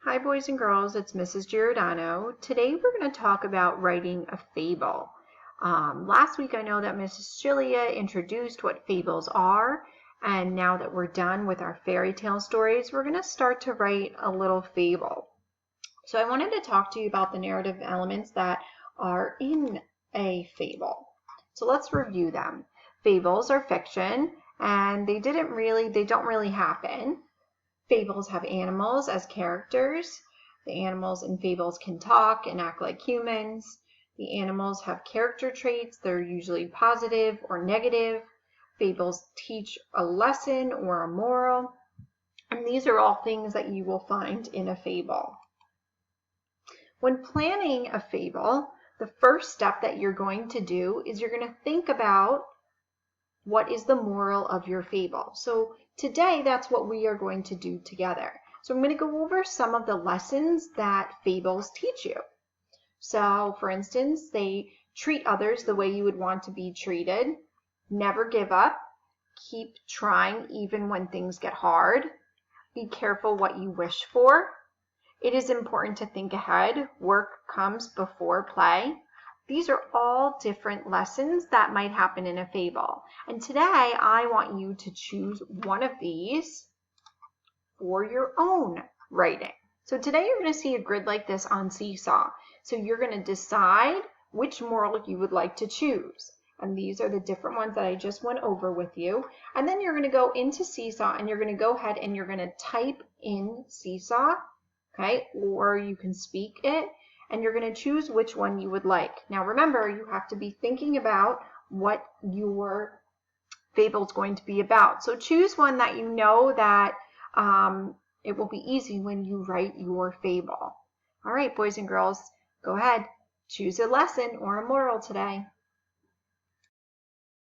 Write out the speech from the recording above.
Hi boys and girls, it's Mrs. Giordano. Today we're going to talk about writing a fable. Last week I know that Mrs. Cilia introduced what fables are, and now that we're done with our fairy tale stories, we're going to start to write a little fable. So I wanted to talk to you about the narrative elements that are in a fable. So let's review them. Fables are fiction, and they don't really happen. Fables have animals as characters. The animals in fables can talk and act like humans. The animals have character traits. They're usually positive or negative. Fables teach a lesson or a moral. And these are all things that you will find in a fable. When planning a fable, the first step that you're going to do is you're going to think about what is the moral of your fable. So today, that's what we are going to do together. So I'm going to go over some of the lessons that fables teach you. So for instance, they treat others the way you would want to be treated. Never give up. Keep trying even when things get hard. Be careful what you wish for. It is important to think ahead. Work comes before play. These are all different lessons that might happen in a fable. And today I want you to choose one of these for your own writing. So today you're going to see a grid like this on Seesaw. So you're going to decide which moral you would like to choose. And these are the different ones that I just went over with you. And then you're going to go into Seesaw and you're going to go ahead and you're going to type in Seesaw, okay? Or you can speak it. And you're going to choose which one you would like. Now remember, you have to be thinking about what your fable is going to be about. So choose one that you know that it will be easy when you write your fable. All right, boys and girls, go ahead. Choose a lesson or a moral today.